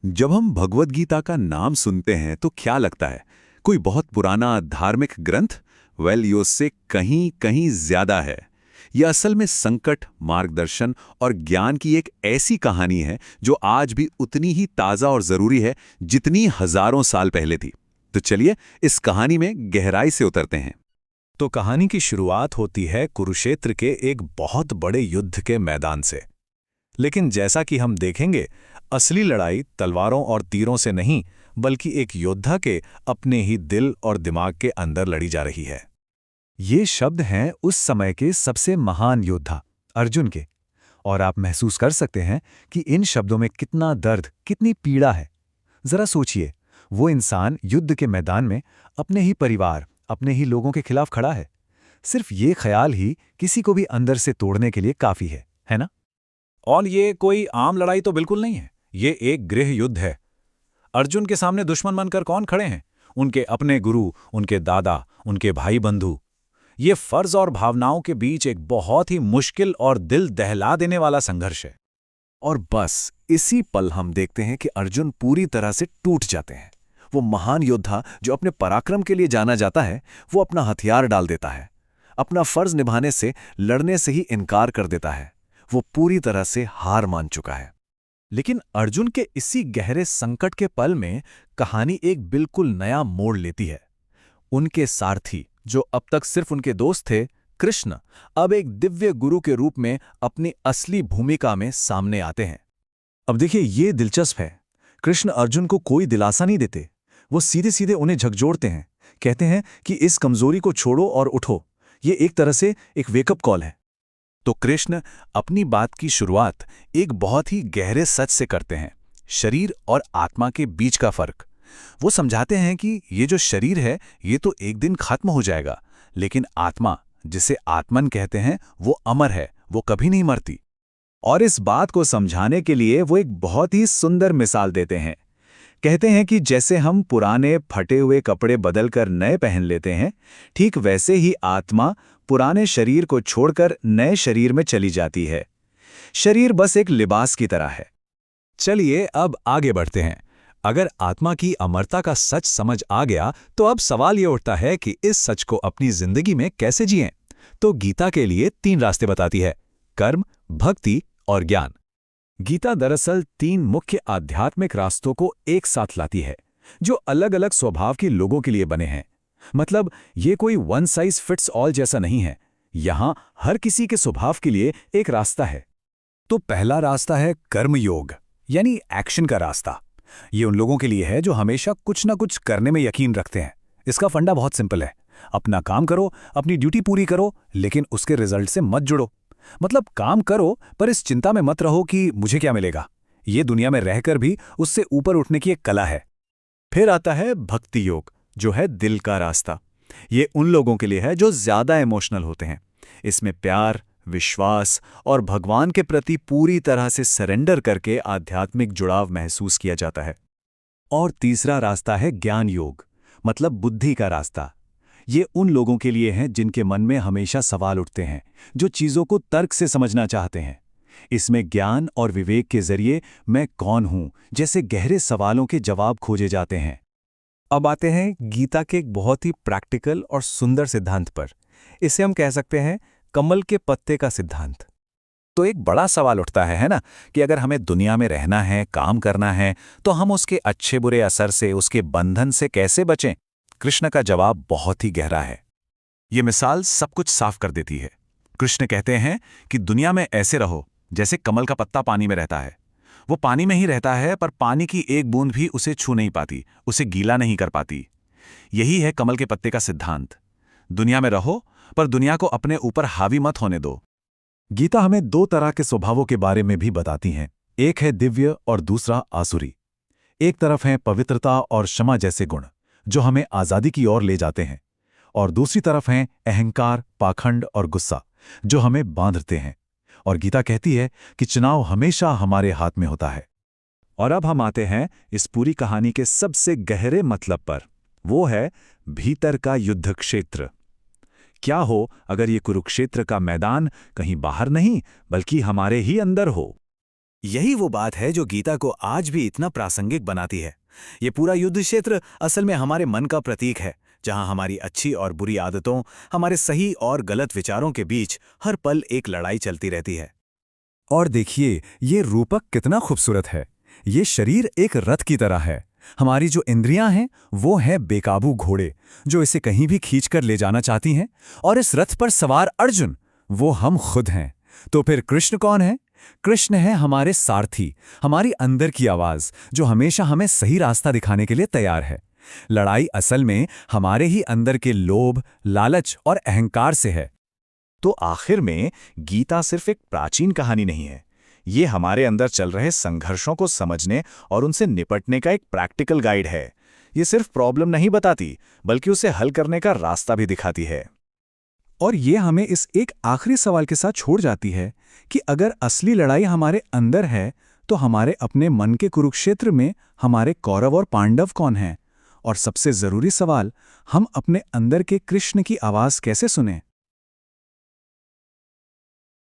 जब हम भगवद गीता का नाम सुनते हैं तो क्या लगता है? कोई बहुत पुराना धार्मिक ग्रंथ? ये उससे कहीं कहीं ज्यादा है। यह असल में संकट, मार्गदर्शन और ज्ञान की एक ऐसी कहानी है जो आज भी उतनी ही ताजा और जरूरी है जितनी हजारों साल पहले थी। तो चलिए इस कहानी में गहराई से उतरते हैं। तो कहानी की शुरुआत होती है कुरुक्षेत्र के एक बहुत बड़े युद्ध के मैदान से। लेकिन जैसा कि हम देखेंगे, असली लड़ाई तलवारों और तीरों से नहीं, बल्कि एक योद्धा के अपने ही दिल और दिमाग के अंदर लड़ी जा रही है। ये शब्द हैं उस समय के सबसे महान योद्धा अर्जुन के। और आप महसूस कर सकते हैं कि इन शब्दों में कितना दर्द, कितनी पीड़ा है। जरा सोचिए, वो इंसान युद्ध के मैदान में अपने ही परिवार, अपने ही लोगों के खिलाफ खड़ा है। सिर्फ ये ख्याल ही किसी को भी अंदर से तोड़ने के लिए काफी है ना? और ये कोई आम लड़ाई तो बिल्कुल नहीं है, ये एक गृह युद्ध है। अर्जुन के सामने दुश्मन बनकर कौन खड़े हैं? उनके अपने गुरु, उनके दादा, उनके भाई बंधु। ये फर्ज और भावनाओं के बीच एक बहुत ही मुश्किल और दिल दहला देने वाला संघर्ष है। और बस इसी पल हम देखते हैं कि अर्जुन पूरी तरह से टूट जाते हैं। वो महान योद्धा जो अपने पराक्रम के लिए जाना जाता है, वो अपना हथियार डाल देता है। अपना फर्ज निभाने से, लड़ने से ही इनकार कर देता है। वो पूरी तरह से हार मान चुका है। लेकिन अर्जुन के इसी गहरे संकट के पल में कहानी एक बिल्कुल नया मोड़ लेती है। उनके सारथी, जो अब तक सिर्फ उनके दोस्त थे, कृष्ण, अब एक दिव्य गुरु के रूप में अपनी असली भूमिका में सामने आते हैं। अब देखिए, ये दिलचस्प है। कृष्ण अर्जुन को कोई दिलासा नहीं देते। वो सीधे सीधे उन्हें झकझोरते हैं। कहते हैं कि इस कमजोरी को छोड़ो और उठो। ये एक तरह से एक वेकअप कॉल है। तो कृष्ण अपनी बात की शुरुआत एक बहुत ही गहरे सच से करते हैं, शरीर और आत्मा के बीच का फर्क। वो समझाते हैं कि ये जो शरीर है, ये तो एक दिन खत्म हो जाएगा, लेकिन आत्मा, जिसे आत्मन कहते हैं, वो अमर है, वो कभी नहीं मरती। और इस बात को समझाने के लिए वो एक बहुत ही सुंदर मिसाल देते हैं। कहते हैं कि जैसे हम पुराने फटे हुए कपड़े बदलकर नए पहन लेते हैं, ठीक वैसे ही आत्मा पुराने शरीर को छोड़कर नए शरीर में चली जाती है। शरीर बस एक लिबास की तरह है। चलिए अब आगे बढ़ते हैं। अगर आत्मा की अमरता का सच समझ आ गया, तो अब सवाल ये उठता है कि इस सच को अपनी जिंदगी में कैसे जिएं। तो गीता के लिए 3 रास्ते बताती है: कर्म, भक्ति और ज्ञान। गीता दरअसल 3 मुख्य आध्यात्मिक रास्तों को एक साथ लाती है, जो अलग-अलग स्वभाव के लोगों के लिए बने हैं। मतलब ये कोई वन साइज फिट्स ऑल जैसा नहीं है। यहां हर किसी के स्वभाव के लिए एक रास्ता है। तो पहला रास्ता है कर्मयोग, यानी एक्शन का रास्ता। ये उन लोगों के लिए है जो हमेशा कुछ ना कुछ करने में यकीन रखते हैं। इसका फंडा बहुत सिंपल है: अपना काम करो, अपनी ड्यूटी पूरी करो, लेकिन उसके रिजल्ट से मत जुड़ो। मतलब काम करो, पर इस चिंता में मत रहो कि मुझे क्या मिलेगा। ये दुनिया में रहकर भी उससे ऊपर उठने की एक कला है। फिर आता है भक्ति योग, जो है दिल का रास्ता। ये उन लोगों के लिए है जो ज्यादा इमोशनल होते हैं। इसमें प्यार, विश्वास और भगवान के प्रति पूरी तरह से सरेंडर करके आध्यात्मिक जुड़ाव महसूस किया जाता है। और तीसरा रास्ता है ज्ञान योग, मतलब बुद्धि का रास्ता। ये उन लोगों के लिए है जिनके मन में हमेशा सवाल उठते हैं, जो चीजों को तर्क से समझना चाहते हैं। इसमें ज्ञान और विवेक के जरिए मैं कौन हूं जैसे गहरे सवालों के जवाब खोजे जाते हैं। अब आते हैं गीता के एक बहुत ही प्रैक्टिकल और सुंदर सिद्धांत पर। इसे हम कह सकते हैं कमल के पत्ते का सिद्धांत। तो एक बड़ा सवाल उठता है ना, कि अगर हमें दुनिया में रहना है, काम करना है, तो हम उसके अच्छे बुरे असर से, उसके बंधन से कैसे बचें? कृष्ण का जवाब बहुत ही गहरा है। ये मिसाल सब कुछ साफ कर देती है। कृष्ण कहते हैं कि दुनिया में ऐसे रहो जैसे कमल का पत्ता पानी में रहता है। वो पानी में ही रहता है, पर पानी की एक बूंद भी उसे छू नहीं पाती, उसे गीला नहीं कर पाती। यही है कमल के पत्ते का सिद्धांत। दुनिया में रहो, पर दुनिया को अपने ऊपर हावी मत होने दो। गीता हमें 2 तरह के स्वभावों के बारे में भी बताती हैं। एक है दिव्य और दूसरा आसुरी। एक तरफ है पवित्रता और क्षमा जैसे गुण, जो हमें आजादी की ओर ले जाते हैं, और दूसरी तरफ हैं अहंकार, पाखंड और गुस्सा, जो हमें बांधते हैं। और गीता कहती है कि चुनाव हमेशा हमारे हाथ में होता है। और अब हम आते हैं इस पूरी कहानी के सबसे गहरे मतलब पर। वो है भीतर का युद्ध क्षेत्र। क्या हो अगर ये कुरुक्षेत्र का मैदान कहीं बाहर नहीं, बल्कि हमारे ही अंदर हो? यही वो बात है जो गीता को आज भी इतना प्रासंगिक बनाती है। ये पूरा युद्ध क्षेत्र असल में हमारे मन का प्रतीक है, जहां हमारी अच्छी और बुरी आदतों, हमारे सही और गलत विचारों के बीच हर पल एक लड़ाई चलती रहती है। और देखिए, ये रूपक कितना खूबसूरत है। ये शरीर एक रथ की तरह है। हमारी जो इंद्रियां हैं वो हैं बेकाबू घोड़े जो इसे कहीं भी खींचकर ले जाना चाहती हैं, और इस रथ पर सवार अर्जुन वो हम खुद हैं। तो फिर कृष्ण कौन है? कृष्ण है हमारे सारथी, हमारी अंदर की आवाज जो हमेशा हमें सही रास्ता दिखाने के लिए तैयार है। लड़ाई असल में हमारे ही अंदर के लोभ, लालच और अहंकार से है। तो आखिर में गीता सिर्फ एक प्राचीन कहानी नहीं है, ये हमारे अंदर चल रहे संघर्षों को समझने और उनसे निपटने का एक प्रैक्टिकल गाइड है। ये सिर्फ प्रॉब्लम नहीं बताती, बल्कि उसे हल करने का रास्ता भी दिखाती है। और ये हमें इस एक आखिरी सवाल के साथ छोड़ जाती है कि अगर असली लड़ाई हमारे अंदर है, तो हमारे अपने मन के कुरुक्षेत्र में हमारे कौरव और पांडव कौन हैं? और सबसे जरूरी सवाल, हम अपने अंदर के कृष्ण की आवाज कैसे सुनें?